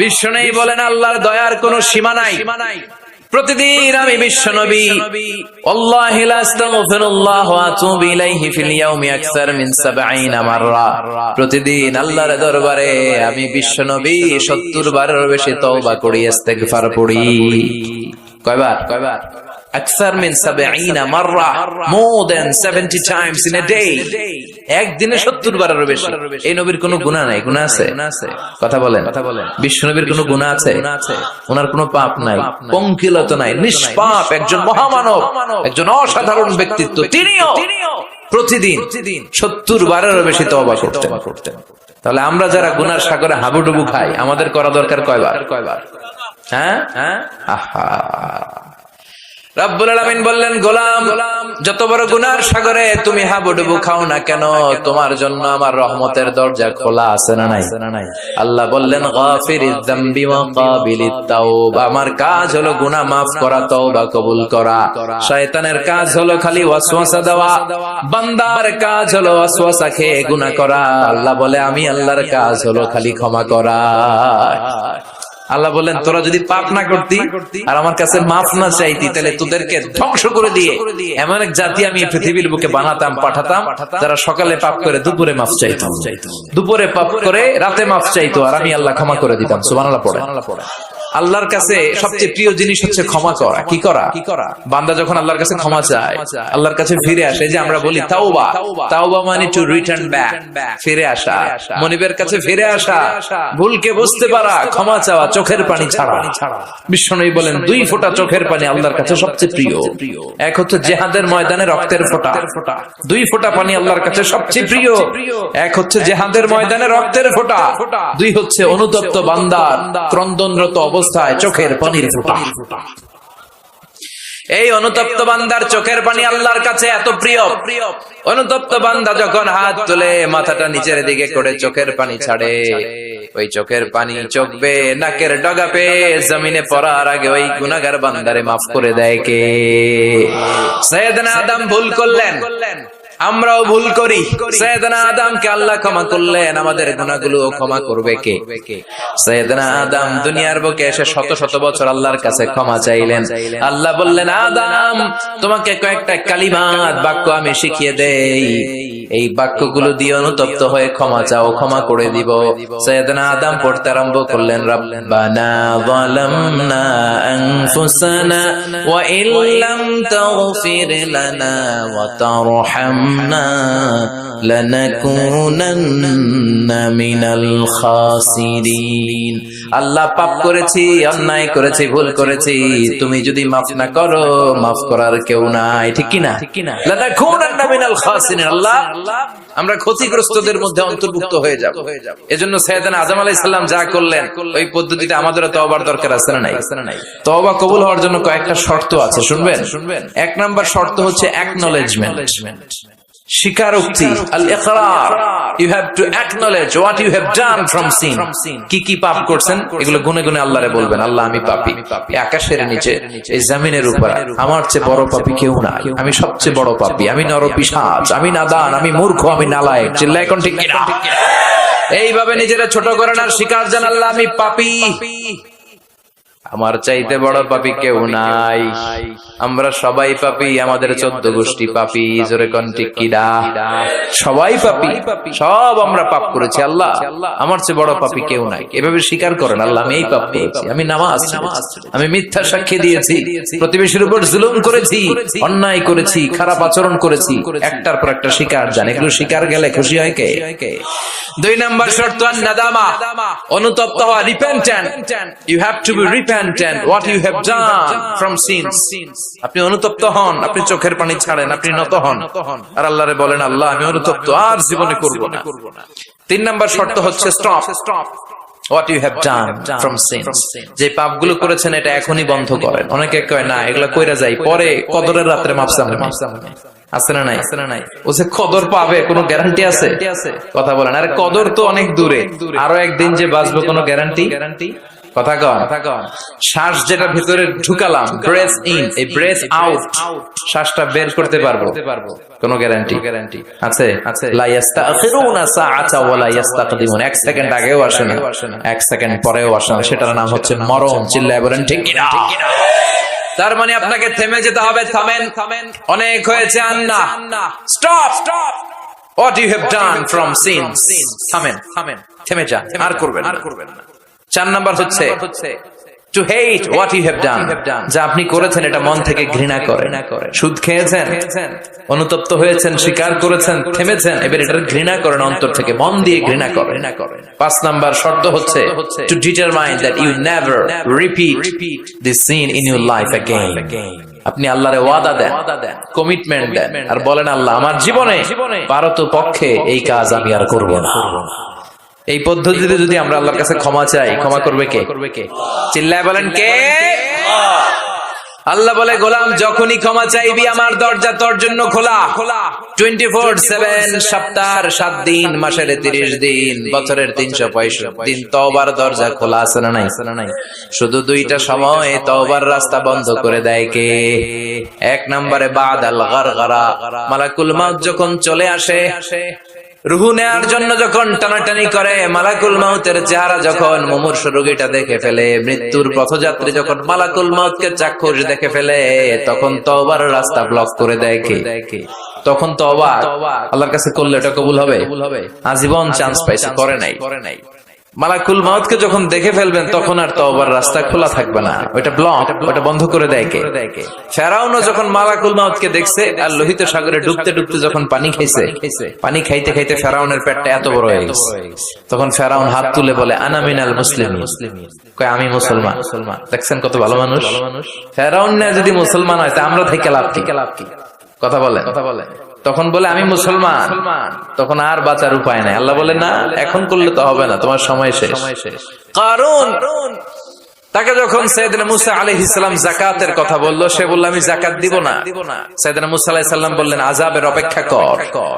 বিশ্বনবী বলেন আল্লাহর দয়ার কোনো সীমা নাই। প্রতিদিন আমি বিশ্বনবী আল্লাহি লা আস্তাগফিরুল্লাহ ওয়া আতুবু ইলাইহি ফিল ইয়াউমি আকসার মিন 70 মাররা, প্রতিদিন আল্লাহর দরবারে আমি বিশ্বনবী 70 বারের বেশি তওবা করি, ইস্তেগফার পড়ি। কয়বার? আকসার মিন 70 মাররা, more than 70 times in a day। একদিনে 70 বারের বেশি। এই নবীর কোনো গুনাহ নাই? গুনাহ আছে? কথা বলেন। বিশ্বনবীর কোনো গুনাহ আছে? ওনার কোনো পাপ নাই, পঙ্কিলতা নাই, নিষ্পাপ একজন মহামানব, একজন অসাধারণ ব্যক্তিত্ব। তিনিও প্রতিদিন 70 বারের বেশি তওবা করতেন। তাহলে আমরা যারা গুনার সাগরে হাবুডুবু খাই, আমাদের করা দরকার কয়বার? হ্যাঁ, আহা। রব্বুল আলামিন বললেন, গোলাম, যত বড় গুনার সাগরে তুমি হাবুডুবু খাও না কেন, তোমার জন্য আমার রহমতের দরজা খোলা আছে না নাই? আল্লাহ বললেন, গাফিরিয যামবি ওয়া কাবিলিত তাওবা, আমার কাজ হলো গুনাহ মাফ করা, তওবা কবুল করা। শয়তানের কাজ হলো খালি ওয়াসওয়াসা দেওয়া, বান্দার কাজ হলো ওয়াসওয়াসা খেয়ে গুনাহ করা। আল্লাহ বলে, আমি আল্লাহর কাজ হলো খালি ক্ষমা করা। আল্লাহ বলেন, তোরা যদি পাপ না করতি আর আমার কাছে মাফ না চাইতি, তাহলে তোদেরকে ধ্বংস করে দিয়ে এমন এক জাতি আমি পৃথিবীর বুকে বানাতাম, পাঠাতাম, যারা সকালে পাপ করে দুপুরে মাফ চাইতো, দুপুরে পাপ করে রাতে মাফ চাইতো, আর আমি আল্লাহ ক্ষমা করে দিতাম। সুবহানাল্লাহ পড়ে। আল্লাহর কাছে সবচেয়ে প্রিয় জিনিস হচ্ছে ক্ষমা করা। কি করা? বান্দা যখন আল্লাহর কাছে ক্ষমা চায়, আল্লাহর কাছে ফিরে আসে, যে আমরা বলি তাওবা। তাওবা মানে টু রিটার্ন ব্যাক, ফিরে আসা, মনিবের কাছে ফিরে আসা, ভুলকে বুঝতে পারা, ক্ষমা চাওয়া, চোখের পানি ছাড়া। বিশ্বনবী বলেন, 2 ফোঁটা চোখের পানি আল্লাহর কাছে সবচেয়ে প্রিয়। এক হচ্ছে জিহাদের ময়দানে রক্তের ফোঁটা, 2 ফোঁটা পানি আল্লাহর কাছে সবচেয়ে প্রিয়। এক হচ্ছে জিহাদের ময়দানে রক্তের ফোঁটা, 2 হচ্ছে অনুতপ্ত বান্দার ক্রন্দনরত অবস্থায় চোখের পানির ফোঁটা। এই অনুতপ্ত বান্দার চোখের পানি আল্লাহর কাছে এত প্রিয়। অনুতপ্ত বান্দা যখন হাত তুলে মাথাটা নিচের দিকে করে চোখের পানি ছাড়ে, ওই চোখের পানি চোখ বেয়ে নাকের ডগা পেয়ে জমিনে পড়ার আগে ওই গুনাহগার বান্দারে মাফ করে দেয় কে? সাইয়েদনা আদম ভুল করলেন, আমরাও ভুল করি। সাইয়েদনা আদমকে আল্লাহ ক্ষমা করলেন, আমাদের গুনাহগুলো ক্ষমা করবে কে? সাইয়েদনা আদম দুনিয়ার বুকে এসে শত শত বছর আল্লাহর কাছে ক্ষমা চাইলেন। আল্লাহ বললেন, আদম, তোমাকে কয়েকটা কালিমাত বাক্য আমি শিখিয়ে দেই, এই বাক্যগুলো দিয়ে অনুতপ্ত হয়ে ক্ষমা চাও, ক্ষমা করে দিব। সাইয়েদনা আদম পড়তে আরম্ভ করলেন, রব্বানা যালামনা আনফুসানা ওয়া ইল্লাম তাগফির লানা ওয়া তারহামনা লানাকুনান্না মিনাল খাসিরিন। আল্লাহ, পাপ করেছি, অন্যায় করেছি, ভুল করেছি, তুমি যদি মাফ না করো, মাফ করার কেউ নাই। ঠিক কি না? লানাকুনান্না মিনাল খাসিরিন। আল্লাহ, আমরা ক্ষতিগ্রস্তদের মধ্যে অন্তর্ভুক্ত হয়ে যাব। এজন্য সাইয়েদনা আদম আলাইহিস সালাম যা করলেন, ওই পদ্ধতিতে আমাদেরও তওবার দরকার আছে না নাই? তওবা কবুল হওয়ার জন্য কয়েকটা শর্ত আছে, শুনবেন। 1 নাম্বার শর্ত হচ্ছে অ্যাকনলেজমেন্ট, স্বীকারোক্তি, আল ইকরার। You have to acknowledge what you have done from sin. কি পাপ করছেন এগুলো গুনে গুনে আল্লাহরে বলবেন, আল্লাহ, আমি পাপী, আকাশের নিচে, এই জমিনের উপর আমার চেয়ে বড় পাপী কেউ নাই, আমি সবচেয়ে বড় পাপী, আমি নরপিশাচ, আমি নাদান, আমি মূর্খ, আমি নালায়েক। চিল্লায় কোন ঠিক কিনা? এইভাবে নিজেরা ছোট করেন আর স্বীকার জান, আল্লাহ, আমি পাপী, আমার চাইতে বড় পাপী কেউ নাই। আমরা সবাই পাপী, আমাদের 14 গোষ্ঠী পাপী। জোরে কোন ঠিক কিনা? সবাই পাপী, সব আমরা পাপ করেছি। আল্লাহ, আমার চেয়ে বড় পাপী কেউ নাই। এভাবে স্বীকার করেন, আল্লাহ, আমি এই পাপ করেছি, আমি নামাজ, আমি মিথ্যা সাক্ষী দিয়েছি, প্রতিবেশীর উপর জুলুম করেছি, অন্যায় করেছি, খারাপ আচরণ করেছি। একটার পর একটা স্বীকার জান। এগুলো স্বীকার গেলে খুশি হয় কে? 2 নাম্বার শর্ত নাদামা, অনুতপ্ত হওয়া, repentant. You have to be repentant what you have done from sins। আপনি অনুতপ্ত হন, আপনি চোখের পানি ছাড়েন, আপনি নত হন আর আল্লাহরে বলেন, আল্লাহ, আমি অনুতপ্ত, আর জীবনে করব না। 3 নাম্বার শর্ত হচ্ছে stop what you have done from sins। যে পাপগুলো করেছেন এটা এখনই বন্ধ করেন। অনেকে কয়, না, এগুলা কইরা যাই, পরে কদরের রাতে মাফ চাবেন। আছে না নাই? ও যে কদর পাবে কোনো গ্যারান্টি আছে? কথা বলেন। আরে কদর তো অনেক দূরে, আরো একদিন যে বাঁচবো কোনো গ্যারান্টি কথা কন। শ্বাস যেটা ভিতরে ঢুকালাম, ব্রেথ ইন, এই ব্রেথ আউট, শ্বাসটা বের করতে পারবো? কোনো গ্যারান্টি আছে? লা ইস্তাখিরুনা সাআতা ওয়া লা ইস্তাকদিমুন। 1 সেকেন্ড আগেও আসে না, 1 সেকেন্ড পরেও আসে না, সেটার নাম হচ্ছে মরণ। চিল্লায় বলেন ঠিক কিনা? তার মানে আপনাকে থেমে যেতে হবে। থামেন, অনেক হয়েছে। আন্না, stop. What you have done from sins. থামেন, থেমে যান, আর করবেন না। 4 নাম্বার হচ্ছে to hate what you have done. যা আপনি করেছেন এটা মন থেকে ঘৃণা করেন। সুদ খেয়েছেন, অনুতপ্ত হয়েছেন, স্বীকার করেছেন, থেমেছেন, এবার এটা ঘৃণা করেন, অন্তর থেকে মন দিয়ে ঘৃণা করেন। 5 নাম্বার শর্ত হচ্ছে to determine that you never repeat this sin in your life again. আপনি আল্লাহরে ওয়াদা দেন, কমিটমেন্ট দেন, আর বলেন আল্লাহ আমার জীবনে পারতপক্ষে এই কাজ আমি আর করব না। এই পদ্ধতিতে যদি আমরা আল্লাহর কাছে ক্ষমা চাই, ক্ষমা করবে কে? চিল্লায় বলেন কে? আল্লাহ বলে গোলাম যখনই ক্ষমা চাইবি আমার দরজা তোর জন্য খোলা। 24/7, সপ্তাহের 7 দিন, মাসের 30 দিন, বছরের 365 দিন তওবার দরজা খোলা আছে না নাই? শুধু 2টা সময় তওবার রাস্তা বন্ধ করে দেয় কে? 1 নম্বরে বাদাল গারগারা, মালাকুল মাউত যখন চলে আসে, রুহু নেয়ার জন্য যখন টানাটানি করে, মালাকুল মাউতের চেহারা যখন মুমূর্ষু রোগীটা দেখে ফেলে, মৃত্যুর পথযাত্রী যখন মালাকুল মাউতকে চাক্ষুষ দেখে ফেলে, তখন তওবার রাস্তা ব্লক করে দেয় কে? তখন তওবা আল্লাহর কাছে করলে এটা কবুল হবে? আজীবন চান্স পাইছে, করে নাই। মালাকুল মাউতকে যখন দেখে ফেলবেন তখন আর তওবার রাস্তা খোলা থাকবে না, ওটা ব্লক, ওটা বন্ধ করে দেয় কে? ফেরাউনও যখন মালাকুল মাউতকে দেখছে আর লোহিত সাগরে ডুবতে ডুবতে যখন পানি খাইছে, পানি খাইতে খাইতে ফেরাউনের পেটটা এত বড় হয়ে গেছে, তখন ফেরাউন হাত তুলে বলে আনা মিনাল মুসলিমিন, কয় আমি মুসলমান। দেখছেন কত ভালো মানুষ। ফেরাউন না যদি মুসলমান হয় তা আমরা থেকে লাভ কি? কথা বলে। তখন বলে আমি মুসলমান, তখন আর বাঁচার উপায় নাই। আল্লাহ বলে না, এখন করলে তো হবে না, তোমার সময় শেষ। কারণ তাকে যখন সাইয়েদনা মুসা আলাইহিস সালাম যাকাতের কথা বলল, সে বলল আমি যাকাত দিব না। সাইয়েদনা মুসা আলাইহিস সালাম বললেন আযাবের অপেক্ষা কর।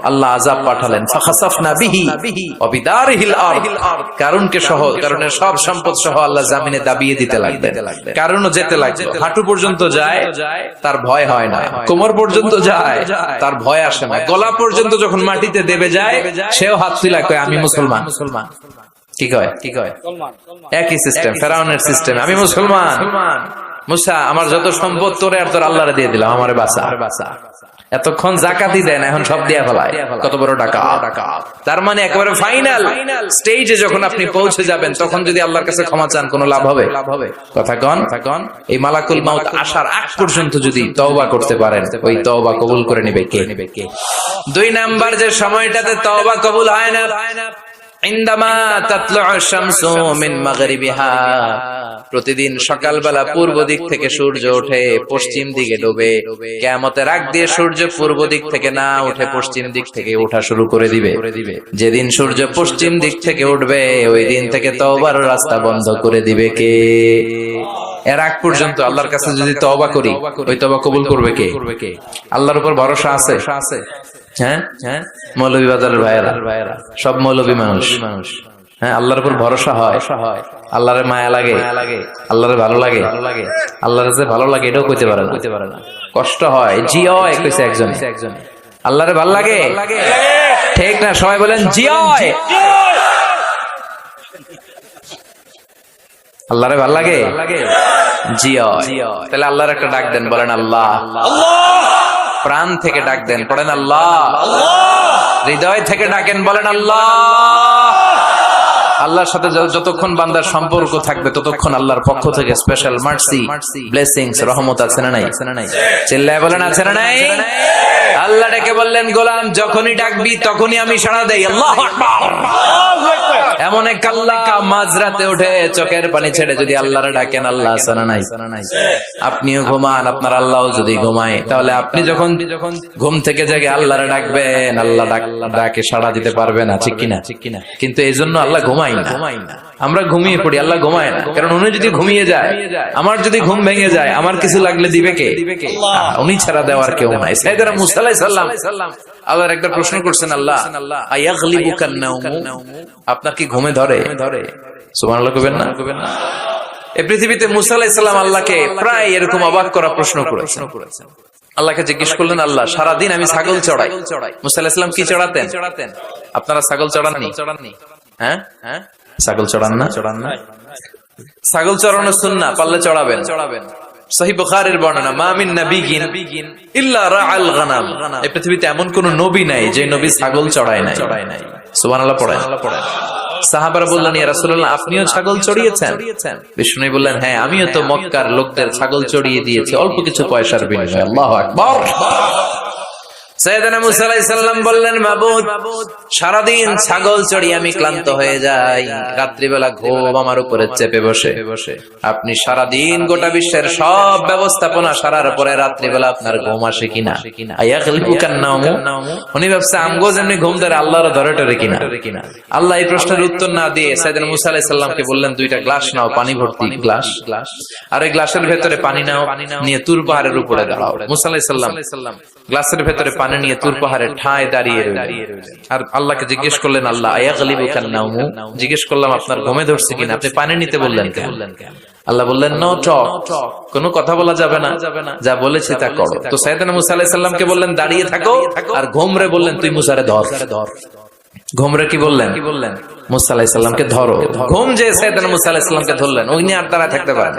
আল্লাহ আযাব পাঠালেন, ফাখাসাফনা বিহি ওয়া বিদারিহিল আরদ। কারুনকে সহ, কারুনের সব সম্পদ সহ আল্লাহ জমিনে দাবিয়ে দিতে লাগলেন। কারুনও যেতে লাগলো, হাঁটু পর্যন্ত যায়, তার ভয় হয় না। কোমর পর্যন্ত যায়, তার ভয় আসে না। গলা পর্যন্ত যখন মাটিতে দেবে যায়, সেও হাত তুলে কয় আমি মুসলমান। কি কয়? একই সিস্টেম, ফেরাউনের সিস্টেম, আমি মুসলমান। মুসা আমার যত সম্পদ তোরে আর তোর আল্লাহরে দিয়ে দিলাম, আমারে বাঁচা। এতক্ষণ যাকাতই দেয় না, এখন সব দিয়া ফেলায়। কত বড় ডাকাত! তার মানে একেবারে ফাইনাল স্টেজে যখন আপনি পৌঁছে যাবেন, তখন যদি আল্লাহর কাছে ক্ষমা চান কোনো লাভ হবে? কথা কন। এই মালাকুল মাউত আসার আগ পর্যন্ত যদি তওবা করতে পারেন, ওই তওবা কবুল করে নেবে কে? 2 নাম্বার যে সময়টাতে তওবা কবুল হয় না, ইনদামা তাতলু'উ শামসু মিন মাগরিবিহা, প্রতিদিন সকালবেলা পূর্ব দিক থেকে সূর্য ওঠে, পশ্চিম দিকে ডোবে। কিয়ামতের আগ দিয়ে সূর্য পূর্ব দিক থেকে না উঠে পশ্চিম দিক থেকে ওঠা শুরু করে দিবে। যেদিন সূর্য পশ্চিম দিক থেকে উঠবে, ওই দিন থেকে তওবার রাস্তা বন্ধ করে দিবে কে? এর আগ পর্যন্ত আল্লাহর কাছে যদি তওবা করি, ওই তওবা কবুল করবে কে? আল্লাহর উপর ভরসা আছে? হ্যাঁ, মৌলভীবাজারের ভাইয়েরা, সব মৌলভী মানুষ। হ্যাঁ, আল্লাহর উপর ভরসা হয়, আল্লাহরে মায়া লাগে, আল্লাহরে ভালো লাগে। আল্লাহরে যে ভালো লাগে এটাও কইতে পারে না, কষ্ট হয়। জিয় কইছে একজন, আল্লাহরে ভালো লাগে, ঠিক না? সবাই বলেন জিয়। আল্লাহরে ভালো লাগে, জিয়। তাহলে আল্লাহর একটা ডাক দেন, বলেন আল্লাহ। প্রাণ থেকে ডাক দেন, পড়েন আল্লাহ। হৃদয় থেকে ডাকেন, বলেন আল্লাহ। আল্লাহর সাথে যতক্ষণ বান্দার সম্পর্ক থাকবে, ততক্ষণ আল্লাহর পক্ষ থেকে স্পেশাল মার্সি, ব্লেসিংস, রহমত আছে না নাই? চিল্লায় বলেন আছে না নাই? আল্লাহ ডেকে বললেন গোলাম যখনই ডাকবি তখনই আমি সাড়া দেই। আল্লাহু আকবার। এমন এক আল্লাহ মাঝরাতে উঠে চোখের পানি ছেড়ে যদি আল্লাহরে ডাকেন, আল্লাহ আছে না নাই? আপনিও ঘুমান, আপনার আল্লাহও যদি ঘুমায়, তাহলে আপনি যখন ঘুম থেকে জেগে আল্লাহরে ডাকবেন, আল্লাহ ডাকে সাড়া দিতে পারবে না, ঠিক কিনা? কিন্তু এই জন্য আল্লাহ ঘুমায় না। আমরা ঘুমিয়ে পড়ি, আল্লাহ ঘুমায় না। কারণ উনি যদি ঘুমিয়ে যায়, আমার যদি ঘুম ভেঙে যায়, আমার কিছু লাগলে দিবে কে? উনি ছাড়া দেওয়ার কেউ নাই। সাইয়েদনা মুসা আলাইহিস সালাম আল্লাহর একবার প্রশ্ন করছেন, আল্লাহ আয়াগলিবুকান নাওমু, আপনার কি ঘুমে ধরে? সুবহানাল্লাহ কইবেন না? এই পৃথিবীতে মুসা আলাইহিস সালাম আল্লাহকে প্রায় এরকম অবাক করা প্রশ্ন করেছেন। আল্লাহকে জিজ্ঞেস করলেন, আল্লাহ সারাদিন আমি ছাগল চড়াই। মুসা আলাইহিস সালাম কি চড়াতেন? আপনারা ছাগল চড়াননি? হ্যাঁ, ছাগল চড়ান না? ছাগল চড়ানো সুন্নাহ, পারলে চড়াবেন। সহিহ বুখারীর বর্ণনা, মা মিন নাবিয়্যিন ইল্লা রাআল গানাম, এই পৃথিবীতে এমন কোন নবী নাই যে নবী ছাগল চড়ায় নাই। সুবহানাল্লাহ পড়েন। সাহাবারা বললেন, ইয়া রাসূলুল্লাহ আপনিও ছাগল চড়িয়েছেন? বিষ্ণু বললেন, হ্যাঁ আমিও তো মক্কার লোকদের ছাগল চড়িয়ে দিয়েছি অল্প কিছু পয়সার বিনিময়ে। আল্লাহু আকবার। সাইয়েদনা মুসা আলাইহিস সালাম বললেন, মাবুদ সারাদিন ছাগল চড়িয়ে আমি ক্লান্ত হয়ে যাই, রাত্রিবেলা ঘুম আমার উপরে চেপে বসে। আপনি সারাদিন গোটা বিশ্বের সব ব্যবস্থাপনা সারার পরে রাত্রিবেলা আপনার ঘুম আসে কিনা? আয়াগলিবুকান নাওমু, উনি ভাবছে আমগো যেমনি ঘুম ধরে আল্লাহর ধরে টরে কিনা। আল্লাহ এই প্রশ্নের উত্তর না দিয়ে সাইয়েদনা মুসা আলাইহিস সালামকে বললেন, দুইটা গ্লাস নাও, পানি ভর্তি গ্লাস, আর ওই গ্লাসের ভেতরে পানি নাও, নিয়ে তুর পাহাড়ের উপরে দাঁড়াও। মুসা আলাইহিস সালাম গ্লাসের ভেতরে পানি নিয়ে তুর পাহাড়ের ঠায় দাঁড়িয়ে রইলেন। আর আল্লাহকে জিজ্ঞেস করলেন, আল্লাহ আয়াগলিবুকান নাওমু, জিজ্ঞেস করলাম আপনার ঘুমে ধরছে কিনা, আপনি পানি নিতে বললেন কেন? আল্লাহ বললেন, নো টক, কোনো কথা বলা যাবে না, যা বলেছি তা করো। তো সাইয়েদনা মুসা আলাইহিস সালামকে বললেন দাঁড়িয়ে থাকো, আর ঘুমরে বললেন তুই মুসারে ধর। ঘুমরে কি বললেন? মুসা আলাইহিস সালামকে ধরো। ঘুম যে সাইয়েদনা মুসা আলাইহিস সালামকে ধরলেন, উনি আর দাঁড়ায় থাকতে পারেন?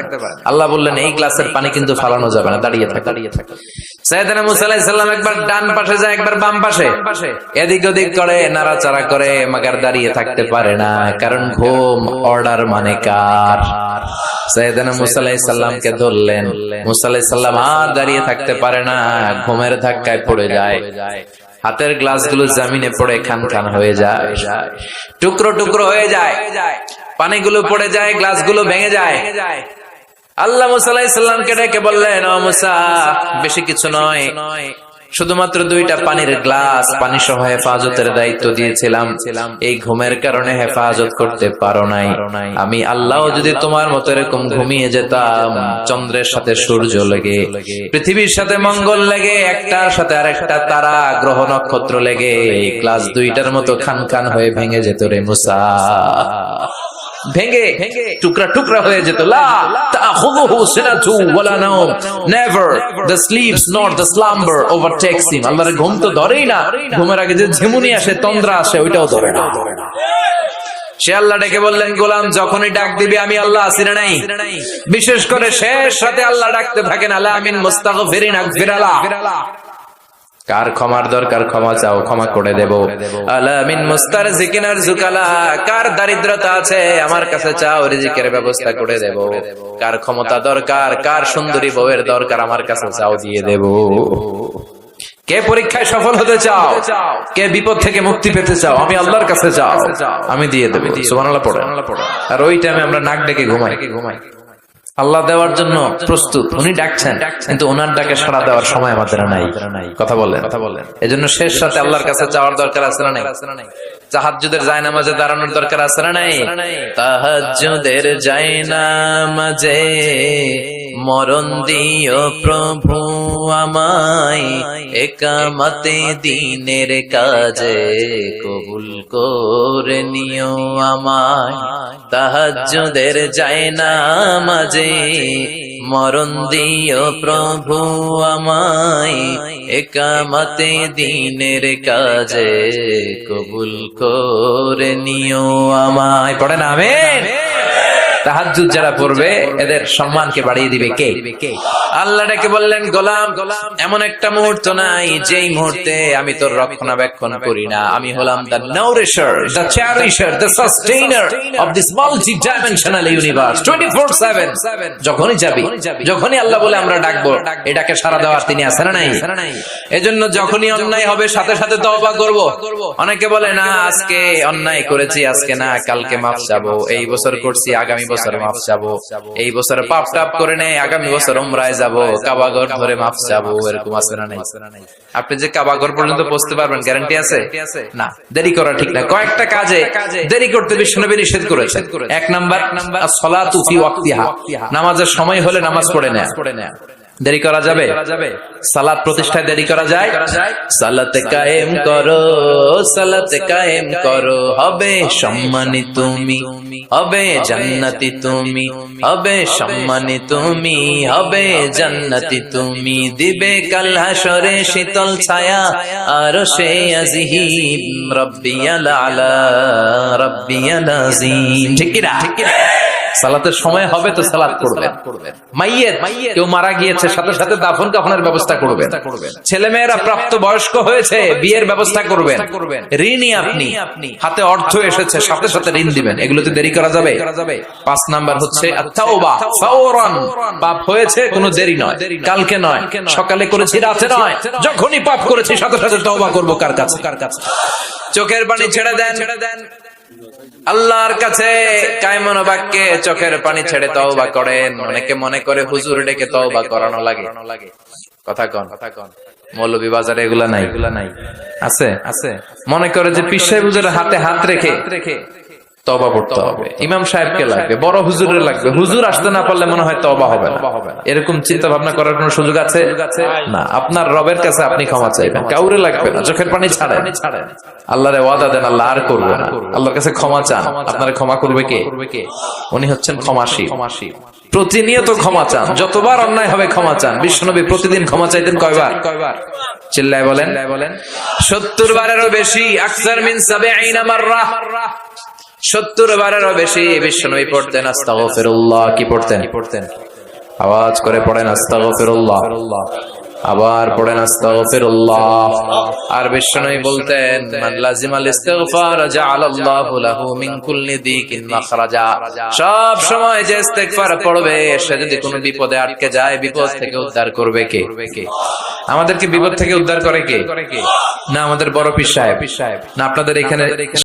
আল্লাহ বললেন এই গ্লাসের পানি কিন্তু ফালানো যাবে না, দাঁড়িয়ে থাক। সাইয়েদনা মুসা আলাইহিস সালাম একবার ডান পাশে যায়, একবার বাম পাশে, এদিক ওদিক করে, নাড়াচাড়া করে, মাগার দাঁড়িয়ে থাকতে পারে না, কারণ ঘুম অর্ডার মানে কার? সাইয়েদনা মুসা আলাইহিস সালামকে ধরলেন। মুসা আলাইহিস সালাম আর দাঁড়িয়ে থাকতে পারে না, ঘুমের ধাক্কায় পড়ে যায়। হাতের গ্লাসগুলো জমিনে পড়ে খান খান হয়ে যায়, টুকরো টুকরো হয়ে যায়, পানিগুলো পড়ে যায়, গ্লাসগুলো ভেঙে যায়। আল্লাহ মুসা আলাইহিস সালামকে ডেকে বললেন, ও মুসা বেশি কিছু নয়, শুধুমাত্র দুইটা পানির গ্লাস, পানি সহ হেফাজতের দায়িত্ব দিয়েছিলাম, এই ঘুমের কারণে হেফাজত করতে পারো নাই। আমি আল্লাহ যদি তোমার মতো এরকম ঘুমিয়ে যেতাম, চন্দ্রের সাথে সূর্য লেগে, পৃথিবীর সাথে মঙ্গল লেগে, একটার সাথে আরেকটা তারা গ্রহ নক্ষত্র লেগে গ্লাস দুইটার মতো খান খান হয়ে ভেঙে যেত রে মুসা, ভেঙে টুকরা টুকরা হয়ে যেত। লা তাখুযুহু সিনাতু ওয়ালা নাওম, never the slips not the slumber overtakes him. আল্লাহর ঘুম তো ধরেই না, ঘুমের আগে যে ঝিমুনি আসে, তন্দ্রা আসে, ওইটাও ধরে না। সে আল্লাহ ডেকে বললেন, গোলাম যখনই ডাক দিবি আমি আল্লাহ আছি না নাই? বিশেষ করে শেষ রাতে আল্লাহ ডাকতে থাকেন, আলা মিন মুস্তাগফিরিন আগফিরালা, কার ক্ষমার দরকার ক্ষমা চাও, ক্ষমা করে দেব। আলা মিন মুস্তারজিকিন আরজুকালা, কার দারিদ্রতা আছে আমার কাছে চাও, রিজিকের ব্যবস্থা করে দেব। কার ক্ষমতা দরকার, কার সুন্দরী বউয়ের দরকার আমার কাছে চাও, দিয়ে দেব। কে পরীক্ষায় সফল হতে চাও, কে বিপদ থেকে মুক্তি পেতে চাও, আমি আল্লাহর কাছে চাও, আমি দিয়ে দেব। সুবহানাল্লাহ পড়ে। আর ওই টাইমে আমরা নাক ডেকে ঘুমাই। আল্লাহ দেওয়ার জন্য প্রস্তুত, উনি ডাকছেন, কিন্তু ওনার ডাকে সাড়া দেওয়ার সময় আমাদের নাই। কথা বলেন। এজন্য শেষ রাতে আল্লাহর কাছে যাওয়ার দরকার আছে না নাই? তাহাজ্জুদের জায়নামাজে দাঁড়ানোর দরকার আছে না নাই? তাহাজ্জুদের জায়নামাজে মরণ দিও প্রভু আমায়, একামতে দিনের কাজে কবুল করে নিও আমায়। তাহাজ্জুদের জায়নামাজে মরণ দিও প্রভু আমায়, একামতে দিনের কাজে কবুল করে নিও আমায়। পড়ে না আমিন? তাহাজ্জুদ যারা পড়বে এদের সম্মানকে বাড়িয়ে দিবে কে? আল্লাহ ডেকে বললেন, গোলাম এমন একটা মুহূর্ত নাই যেই মুহূর্তে আমি তোর রক্ষণাবেক্ষণ করি না। আমি হলাম the nourisher, the cherisher, the sustainer of this multi dimensional universe 24/7। যখনই যাবি, যখনই আল্লাহ বলে আমরা ডাকবো, এটাকে সাড়া দেওয়ার তিনি আছেন না নাই? এজন্য যখনই অন্যায় হবে সাথে সাথে তওবা করব। অনেকে বলে না আজকে অন্যায় করেছি, আজকে না কালকে মাফ চাবো, এই বছর করছি আগামী বছর মাফ চাবো, এই বছর পাপ টাপ করে নেই আগামী বছর উমরায় যাবো, কাবাঘর ধরে মাফ চাবো, এরকম আছে না নাই? আপনি যে কাবাঘর পর্যন্ত পৌঁছতে পারবেন গ্যারান্টি আছে? না। দেরি করা ঠিক না। কয়েকটা কাজে দেরি করতে বিশ্বনবী নিষেধ করেছেন। এক নাম্বার, আস-সালাতু ফি ওয়াক্তিহা, নামাজের সময় হলে নামাজ পড়ে নেয়া। দেরি করা যাবে? সালাত প্রতিষ্ঠায় দেরি করা যায়? সালাতে কায়েম করো, সালাতে কায়েম করো, হবে সম্মানী তুমি, হবে জান্নাতি তুমি, হবে সম্মানী তুমি, হবে জান্নাতি তুমি, দিবে কাল হাশরে শীতল ছায়া আরশে আজিম, রব্বিয়াল আলা রব্বিয়াল আযীম। ঠিক কি না? সালাতের সময় হবে তো সালাত করবেন। মাইয়েত কেউ মারা গিয়েছে, সাথে সাথে দাফন কাফনের ব্যবস্থা করবেন। ছেলে মেয়েরা প্রাপ্ত বয়স্ক হয়েছে, বিয়ের ব্যবস্থা করবেন। ঋণী আপনি, হাতে অর্থ এসেছে, সাথে সাথে ঋণ দিবেন। এগুলোতে দেরি করা যাবে? 5 নাম্বার হচ্ছে আত-তাওবা ফাওরান। পাপ হয়েছে, কোনো দেরি নয়, কালকে নয়, সকালে করেছি রাতে নয়, যখনই পাপ করেছি সাথে সাথে তওবা করব। কার কাছে? চোখের পানি ছেড়ে দেন আল্লাহর কাছে, কায়মন বাক্যে চোখের পানি ছেড়ে তওবা করেন। অনেকে মনে করে হুজুর ডেকে তওবা করানো লাগে। কথা কন, মৌলভী বাজারে এগুলা নাই, আছে। মনে করে যে পীর সাহেব হুজুরের হাতে হাত রেখে তওবা পড়তে হবে, ইমাম সাহেবকে লাগবে, বড় হুজুরের লাগবে, হুজুর আসতে না পারলে মনে হয় তওবা হবে না। এরকম চিন্তা ভাবনা করার কোন সুযোগ আছে না। আপনার রবের কাছে আপনি ক্ষমা চাইবেন, কাউরে লাগবে না। চোখের পানি ছাড়েন, আল্লাহরে ওয়াদা দেন, আল্লাহ আর করবে না। আল্লাহর কাছে ক্ষমা চান, আপনারে ক্ষমা করবে কে? উনি হচ্ছেন ক্ষমাশীল। প্রতিনিয়ত ক্ষমা চান, যতবার অন্যায় হবে ক্ষমা চান। বিশ্বনবী প্রতিদিন ক্ষমা চাইতেন কয়বার? চিল্লায় বলেন। 70 বারেরও বেশি। আকসার মিন 70 মাররা, 70 বারেরও বেশি বিশ্বনবী পড়তেন আস্তাগফিরুল্লাহ। কি পড়তেন? আওয়াজ করে পড়েন আস্তাগফিরুল্লাহ, আবার পড়েন আস্তাগফিরুল্লাহ। আর বিশ্বনবী বলতেন মান লাজিমাল ইস্তিগফার জাআলাল্লাহু লাহু মিন কুল্লি দিকিন মাখরাজা। সব সময় যে ইস্তিগফার পড়বে, সে যদি কোনো বিপদে আটকে যায়, বিপদ থেকে উদ্ধার করবে কে? আমাদেরকে বিপদ থেকে উদ্ধার করে কে? না আমাদের বড় পীর সাহেব, না আপনাদের এখানে